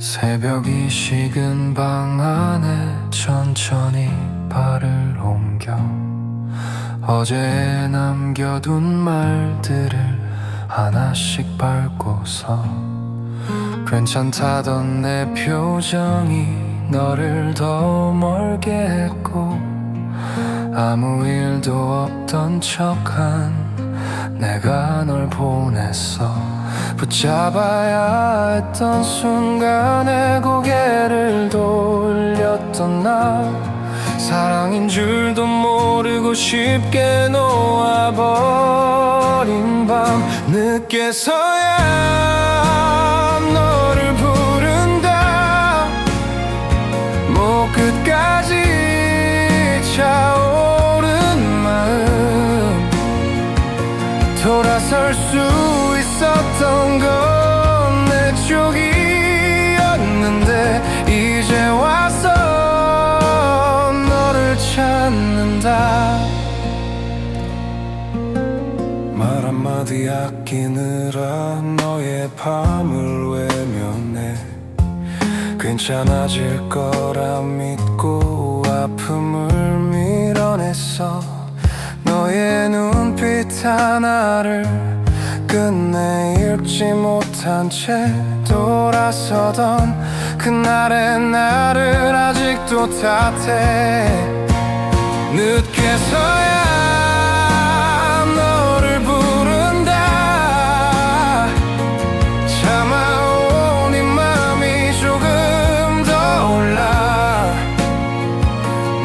새벽이 식은 방 안에 천천히 발을 옮겨 어제 남겨둔 말들을 하나씩 밟고서 괜찮다던 내 표정이 너를 더 멀게 했고 아무 일도 없던 척한 내가 널 보냈어. 붙잡아야 했던 순간에 고개를 돌렸던 나 사랑인 줄도 모르고 쉽게 놓아버린 밤 늦게서야 너를 부른다. 목 끝까지 차오른 마음 돌아설 수 있었던 건 내 쪽이었는데 이제 와서 너를 찾는다. 말 한마디 아끼느라 너의 밤을 외면해. 괜찮아질 거라 믿고 아픔을 밀어냈어. 너의 눈빛 하나를 끝내 읽지 못한 채 돌아서던 그날의 나를 아직도 탓해. 늦게서야 너를 부른다. 참아온 이 맘이 조금 더 올라.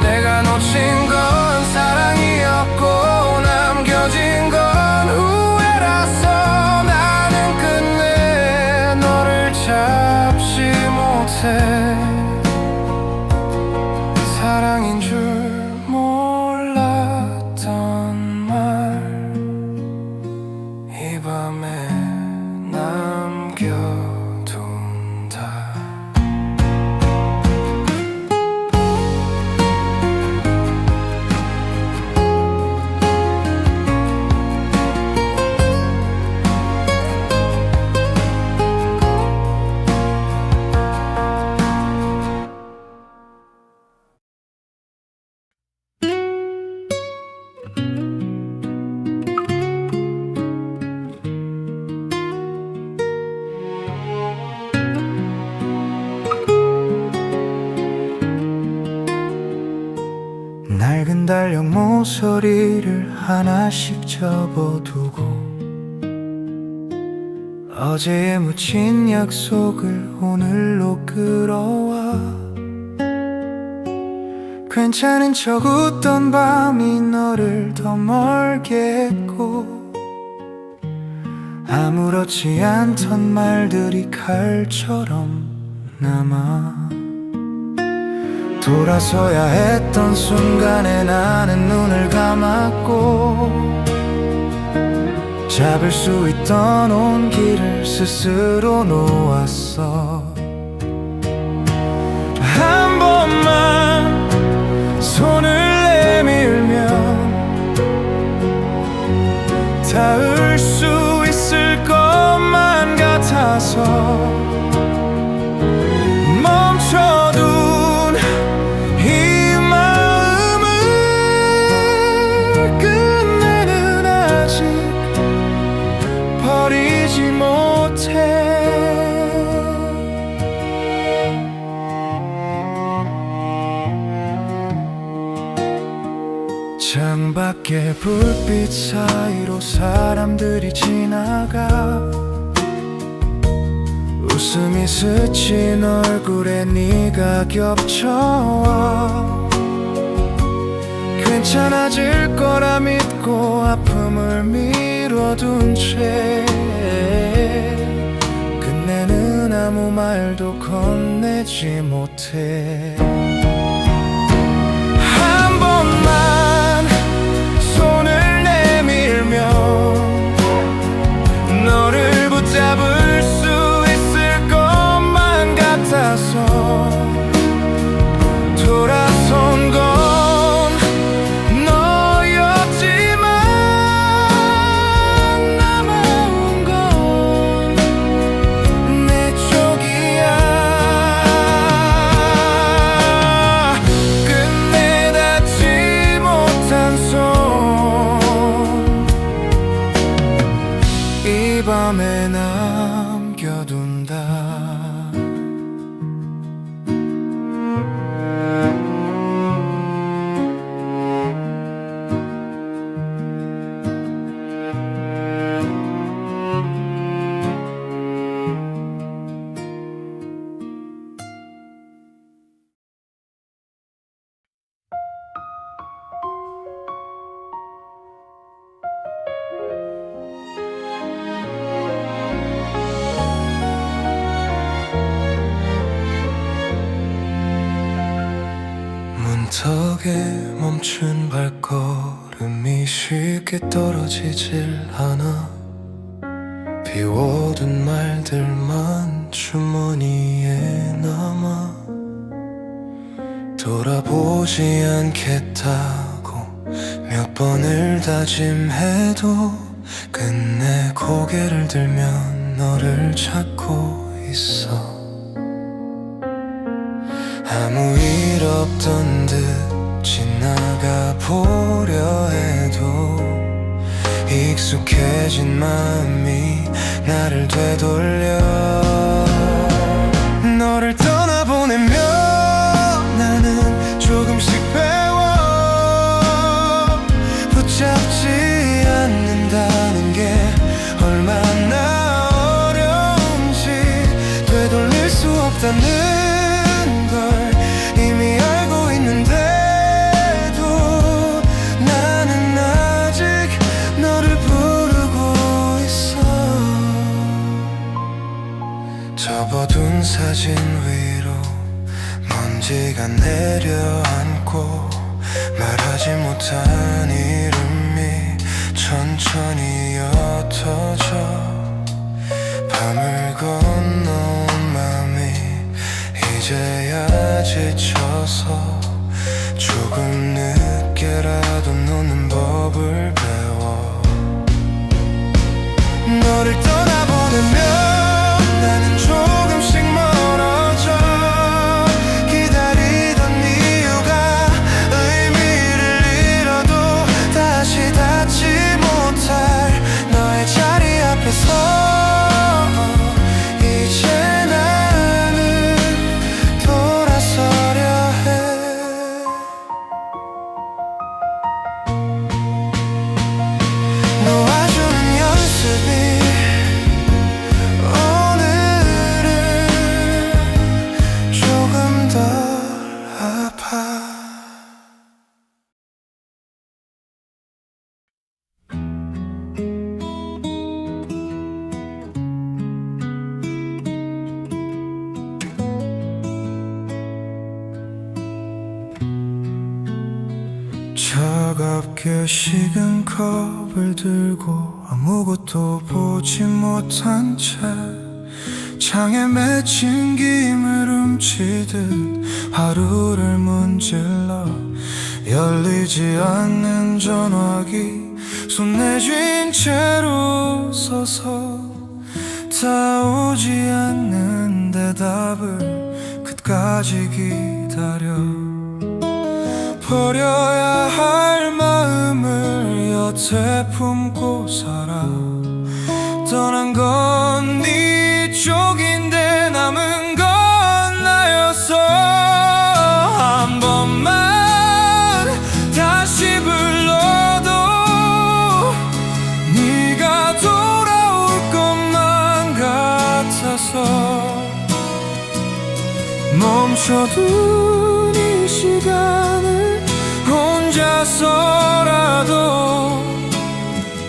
내가 놓친 건 사랑이었고 남겨진 건 후회라서 나는 끝내 너를 잡지 못해. 사랑인 줄 몰랐던 말 이 밤에 남겨둔다. 낡은 달력 모서리를 하나씩 접어두고 어제에 묻힌 약속을 오늘로 끌어와. 괜찮은 척 웃던 밤이 너를 더 멀게 했고 아무렇지 않던 말들이 칼처럼 남아. 돌아서야 했던 순간에 나는 눈을 감았고 잡을 수 있던 온기를 스스로 놓았어. 한 번만 손을 내밀면 닿을 수 있을 것만 같아서 멈춰둔 이 마음을 끝내는 아직 버리지 못해. 창밖에 불빛 사이로 사람들이 지나가. 웃음이 스친 얼굴에 네가 겹쳐와. 괜찮아질 거라 믿고 아픔을 미뤄둔 채 끝내는 아무 말도 건네지 못해. 한 번만 손을 내밀면 너를 붙잡을 수 있을 것만 같아서 돌아선 건 너였지만 남아온 건 내 쪽이야. 맘에 남겨둔다. 문턱에 멈춘 발걸음이 쉽게 떨어지질 않아. 비워둔 말들만 주머니에 남아. 돌아보지 않겠다고 몇 번을 다짐해도 끝내 고개를 들면 너를 찾고 있어. 아무 일 없던 듯 지나가 보려 해도 익숙해진 마음이 나를 되돌려. 너를 떠나보내면 나는 조금씩 배워. 붙잡지 않는다는 게 얼마나 어려운지 되돌릴 수 없다는 이미 알고 있는데도 나는 아직 너를 부르고 있어. 접어둔 사진 위로 먼지가 내려앉고 말하지 못한 이름이 천천히 옅어져. 밤을 건너온 맘이 이제야 지쳐서 조금 늦게라도 놓는 법을 배워. 너를 떠나보내면 나는 조금씩 멀어져. 기다리던 이유가 의미를 잃어도 다시 닿지 못할 너의 자리 앞에서 차갑게 식은 컵을 들고 아무것도 보지 못한 채 창에 맺힌 김을 훔치듯 하루를 문질러. 열리지 않는 전화기 손 내쥔 채로 서서 다 오지 않는 대답을 끝까지 기다려. 버려야 할 마음을 여태 품고 살아. 떠난 건 네 쪽인데 남은 건 나였어. 한 번만 다시 불러도 네가 돌아올 것만 같아서 멈춰둔 이 시간을 혼자서라도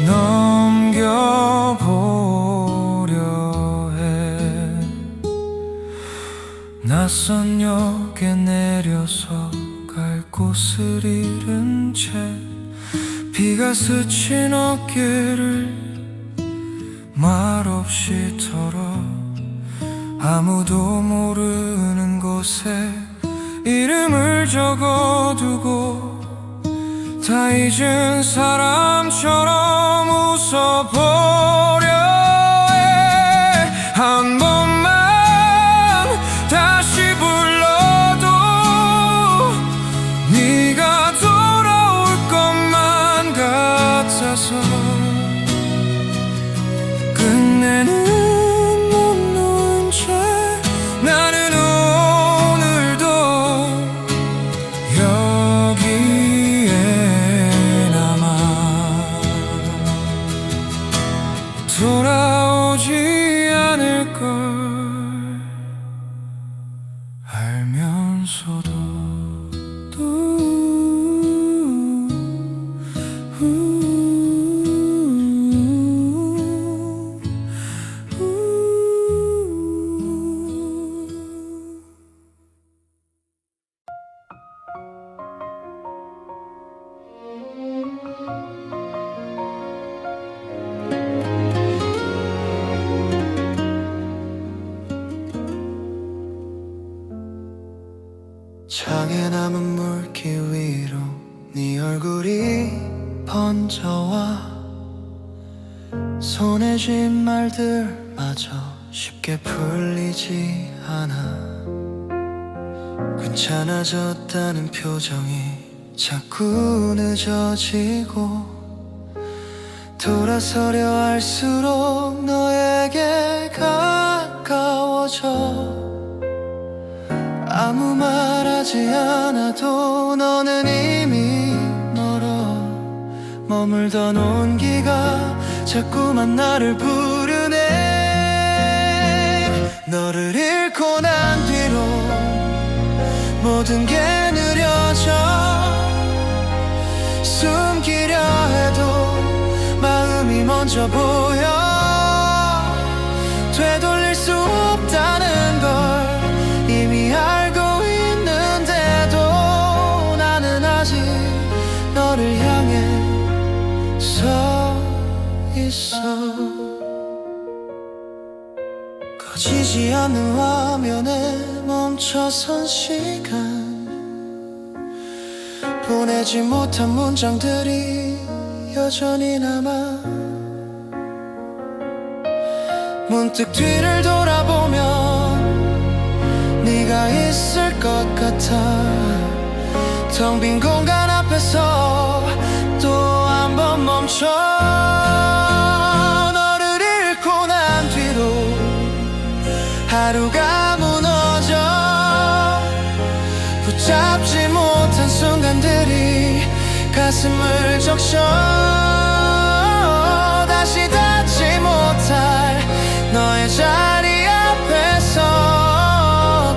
넘겨보려 해. 낯선 역에 내려서 갈 곳을 잃은 채 비가 스친 어깨를 말없이 털어. 아무도 모르는 곳에 이름을 적어두고 다 잊은 사람처럼 웃어보려 해. 한 번만 다시 불러도 네가 돌아올 것만 같아서 내 눈 놓은 채 나는 오늘도 여기에 남아 돌아오지 않을 걸 알면서도 창에 남은 물기 위로 네 얼굴이 번져와 손에 쥔 말들마저 쉽게 풀리지 않아 괜찮아졌다는 표정이 자꾸 늦어지고 돌아서려 할수록 너에게 가까워져 아무 말하지 않아도 너는 이미 멀어 머물던 온기가 자꾸만 나를 부르네 너를 잃고 난 뒤로 모든 게 느려져 숨기려 해도 마음이 먼저 보여 되돌릴 수 없다는 걸 이미 알고 있는데도 나는 아직 너를 향해 서 있어 꺼지지 않는 화면에 멈춰선 시간 보내지 못한 문장들이 여전히 남아 문득 뒤를 돌아보면 네가 있을 것 같아 텅 빈 공간 앞에서 또 한 번 멈춰 너를 잃고 난 뒤로 하루가 무너져 붙잡지 못한 순간들이 가슴을 적셔 다시 닿지 못할 너의 자리 앞에서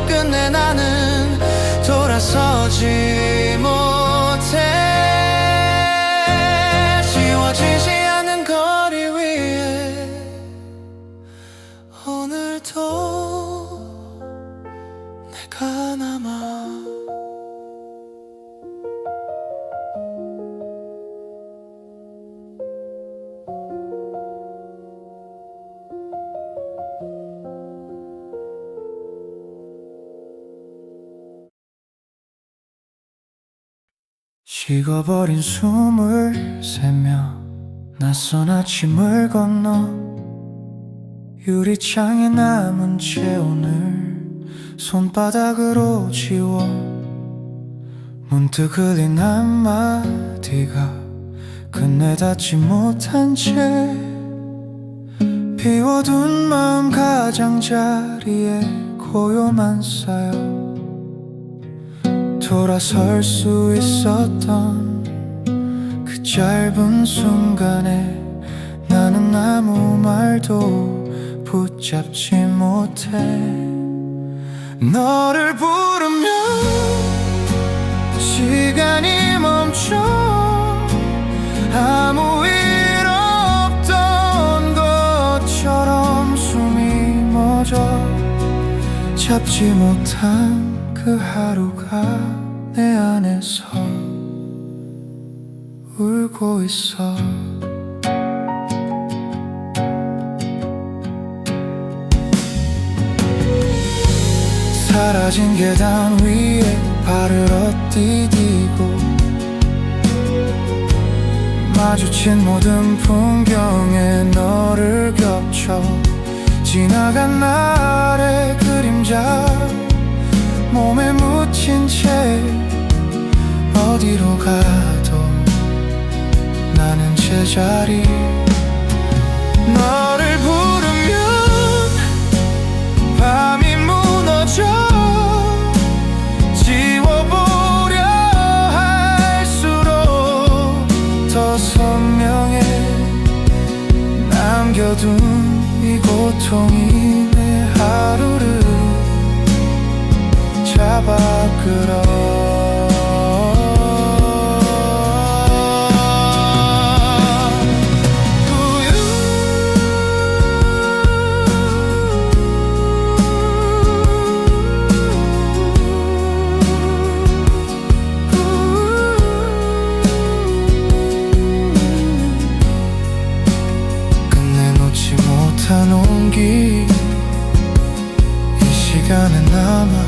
끝내 나는 돌아서지 못해 지워지지 않는 거리 위에 오늘도 내가 남아 식어버린 숨을 새며 낯선 아침을 건너 유리창에 남은 채 오늘 손바닥으로 지워 문득 흘린 한마디가 끝내 닿지 못한 채 비워둔 마음 가장자리에 고요만 쌓여 돌아설 수 있었던 그 짧은 순간에 나는 아무 말도 붙잡지 못해 너를 부르면 시간이 멈춰 아무 일 없던 것처럼 숨이 멎어 잡지 못한 그 하루가 내 안에서 울고 있어 사라진 계단 위에 발을 엇디디고 마주친 모든 풍경에 너를 겹쳐 지나간 날의 그림자 몸에 묻힌 채 어디로 가도 나는 제자리 너를 부르면 남겨둔 이 고통이 내 하루를 잡아 끌어. 온기 이 시간에 남아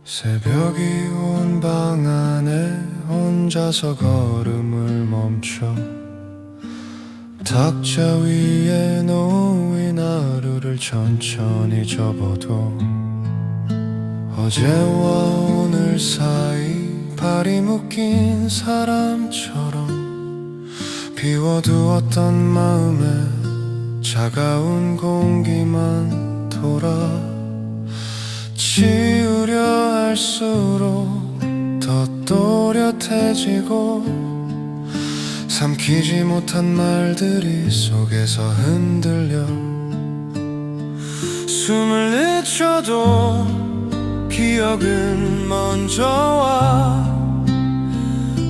새벽이 온 방 안에 혼자서 걸음을 멈춰 탁자 위에 놓인 하루를 천천히 접어도 어제와 오늘 사이 발이 묶인 사람처럼 비워두었던 마음에 차가운 공기만 돌아 치우려 할수록 더 또렷해지고 삼키지 못한 말들이 속에서 흔들려 숨을 내쉬어도 기억은 먼저 와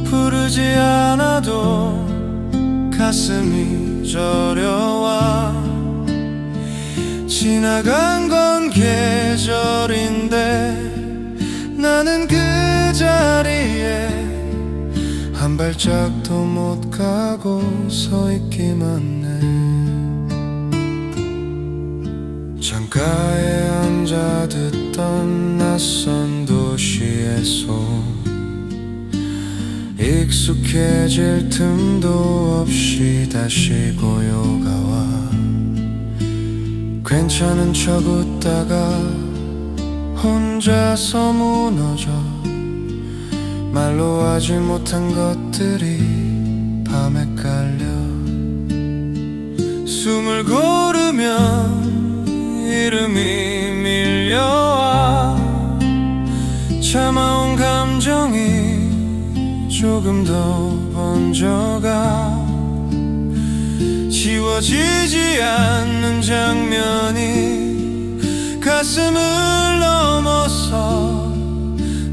부르지 않아도 가슴이 저려와 지나간 건 계절인데 나는 그 자리에 한 발짝도 못 가고 서 있기만 해. 창가에 앉아 듣던 낯선 도시의 소음 익숙해질 틈도 없이 다시 고요가 와 괜찮은 척 웃다가 혼자서 무너져 말로 하지 못한 것들이 밤에 깔려 숨을 고르면 이름이 밀려와 참아온 감정이 조금 더 번져가 지워지지 않는 장면이 가슴을 넘어서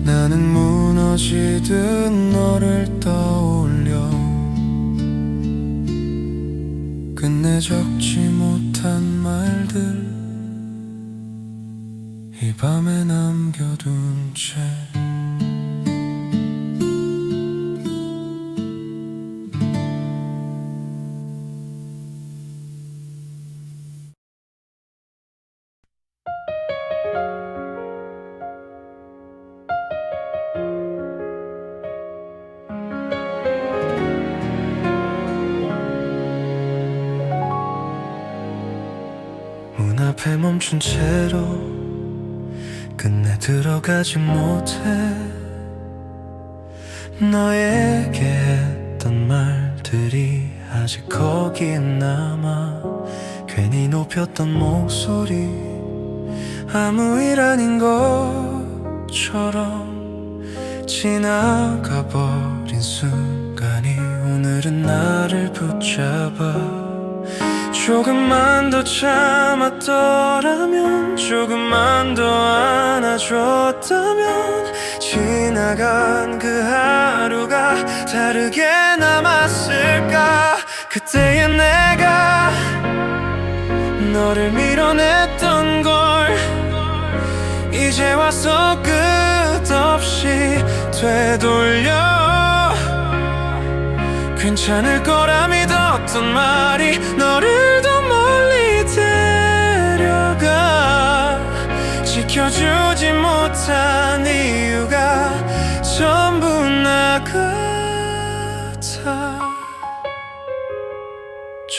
나는 무너지듯 너를 떠올려 끝내 적지 못한 말들 이 밤에 남겨둔 채 문 앞에 멈춘 채로 끝내 들어가지 못해 너에게 했던 말들이 아직 거기에 남아 괜히 높였던 목소리 아무 일 아닌 것처럼 지나가 버린 순간이 오늘은 나를 붙잡아 조금만 더 참았더라면 조금만 더 안아줬다면 지나간 그 하루가 다르게 남았을까 그때의 내가 너를 밀어냈던 걸 이제 와서 끝없이 되돌려 괜찮을 거라 믿었던 말이 너를 더 멀리 데려가 지켜주지 못한 이유가 전부 나 같아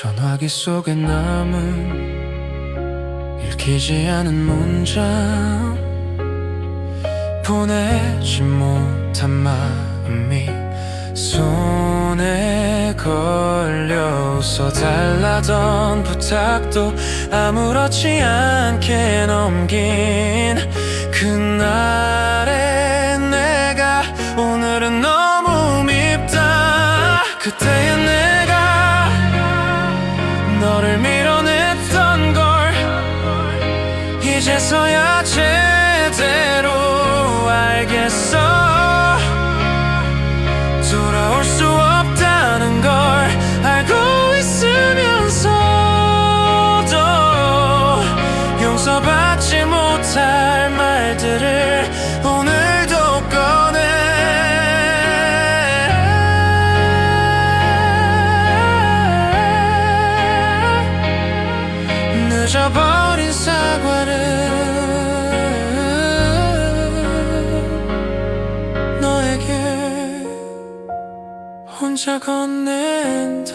전화기 속에 남은 읽히지 않은 문장 보내지 못한 마음이 손에 걸려 웃어달라던 부탁도 아무렇지 않게 넘긴 그날의 내가 오늘은 너무 밉다. 그때의 내가 너를 밀어냈던 걸 이제서야 제대로 알겠어. 돌아올 수 없다는 걸 알고 있으면서도 용서받지 못할 말들을 오늘도 꺼내. 늦어버린 사과를 너에게 혼자 건넨다.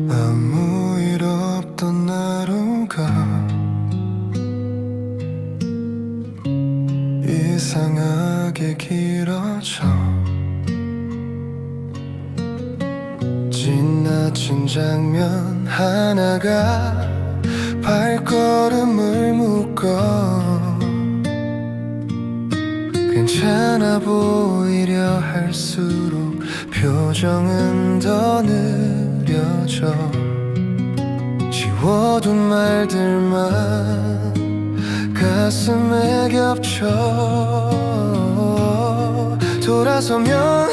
아무 일 없던 하루가 이상하게 길어져. 지나친 장면 하나가 발걸음을 묶어. 괜찮아 보이려 할수록 표정은 더 느려져. 지워둔 말들만 가슴에 겹쳐. 돌아서면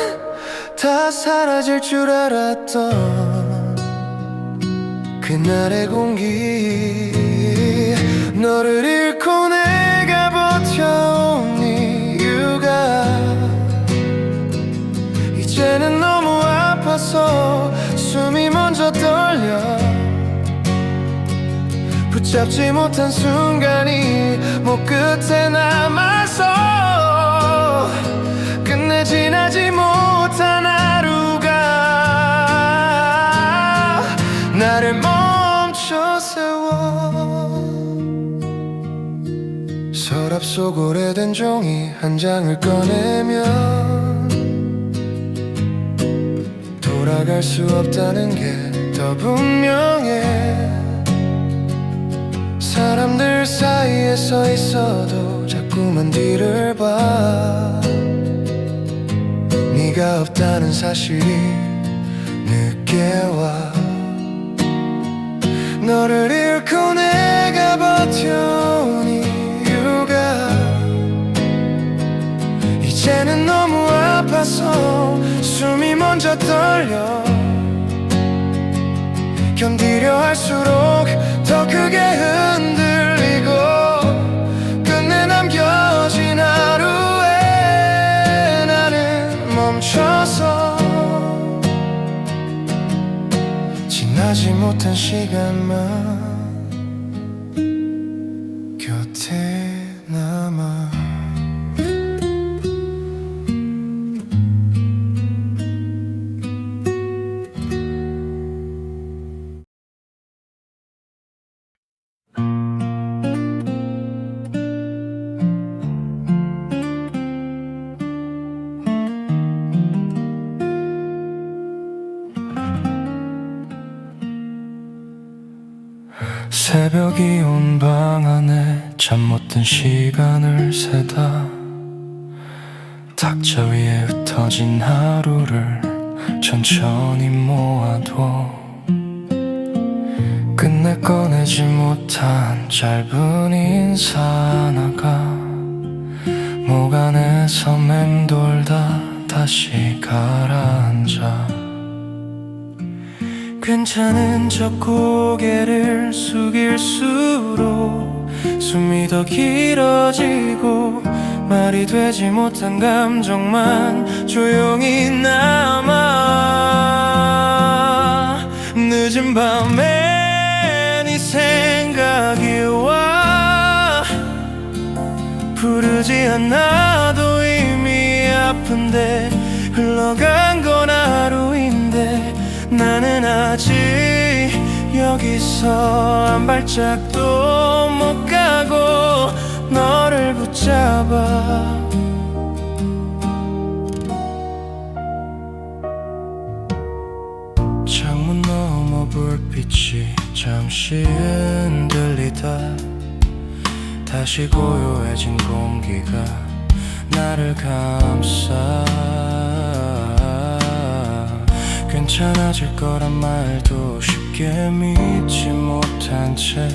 다 사라질 줄 알았던 그날의 공기. 너를 잃고 내가 버텨온 이유가 이제는 너무 아파서 숨이 먼저 떨려. 붙잡지 못한 순간이 목 끝에 남아서 끝내 지나지 못한 하루가 나를 멈춰 세워. 서랍 속 오래된 종이 한 장을 꺼내면 돌아갈 수 없다는 게 더 분명해. 사람들 사이에 서 있어도 자꾸만 뒤를 봐. 네가 없다는 사실이 늦게 와. 너를 잃고 내가 버텨온 이유가 이제는 너무 아파서 숨이 먼저 떨려. 견디려 할수록 더 크게 흔들리고 끝내 남겨진 하루에 나는 멈춰서 지나지 못한 시간만 곁에 남아. 새벽이 온 방 안에 잠 못 든 시간을 세다. 탁자 위에 흩어진 하루를 천천히 모아둬. 끝내 꺼내지 못한 짧은 인사 하나가 목 안에서 맴돌다 다시 가라앉아. 괜찮은 척 고개를 숙일수록 숨이 더 길어지고 말이 되지 못한 감정만 조용히 남아. 난 나도 이미 아픈데 흘러간 건 하루인데 나는 아직 여기서 한 발짝도 못 가고 너를 붙잡아. 창문 너머 불빛이 잠시 흔들리다 다시 고요해진 공기가 나를 감싸. 괜찮아질 거란 말도 쉽게 믿지 못한 채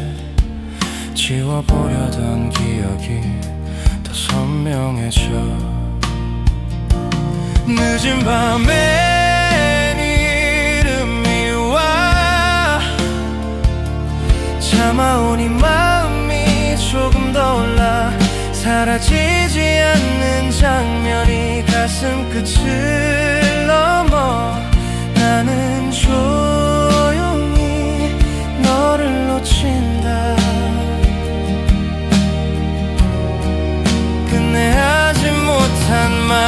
지워보려던 기억이 더 선명해져. 늦은 밤엔 이름이 와 참아온 이 마음이 조금 더 올라. 사라지지 않는 장면이 가슴 끝을 넘어. 나는 조용히 너를 놓친다. 끝내 하지 못한 말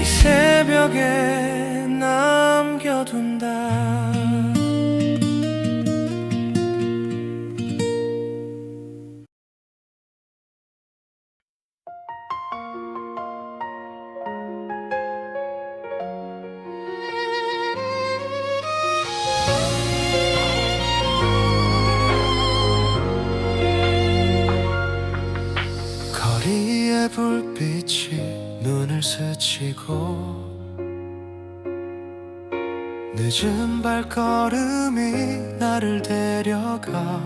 이 새벽에 남겨둔다. 거리의 불빛이 눈을 스치고 늦은 발걸음이 나를 데려가.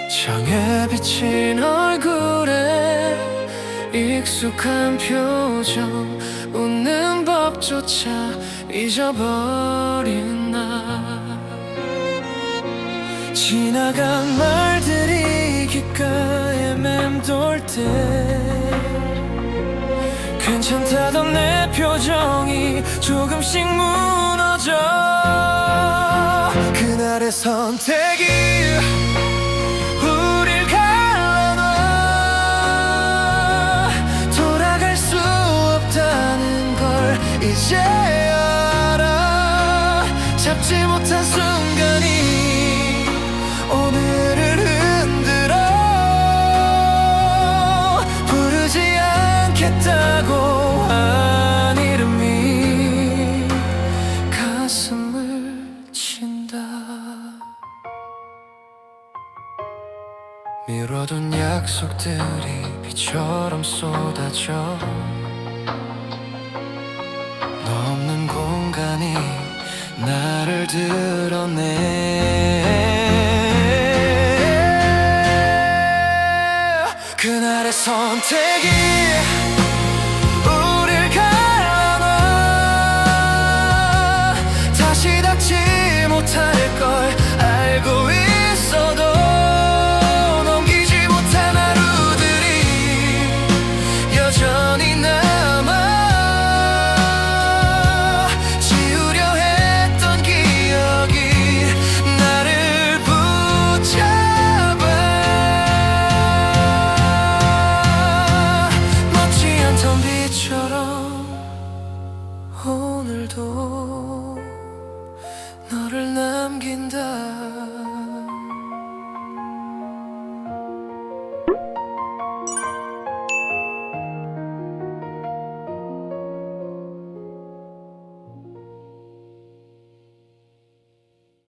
창에 비친 얼굴에 익숙한 표정 웃는 법조차 잊어버린 나. 지나간 말들이 귓가에 맴돌 때 괜찮다던 내 표정이 조금씩 무너져. 그날의 선택이 우릴 갈라놔. 돌아갈 수 없다는 걸 이제 알아. 잡지 못한 순간이 오늘을 흔들어. 부르지 않겠다고 한 이름이 가슴을 친다. 미뤄둔 약속들이 비처럼 쏟아져. 너 없는 공간이 나를 드러내. 그날의 선택이 우릴 갈라놔. 다시 닿지 못할 걸 알고 있어도 넘기지 못한 하루들이 여전히 남아. 지우려 했던 기억이 나를 붙잡아. 멋지 않던 빛처럼 오늘도 너를 남긴다.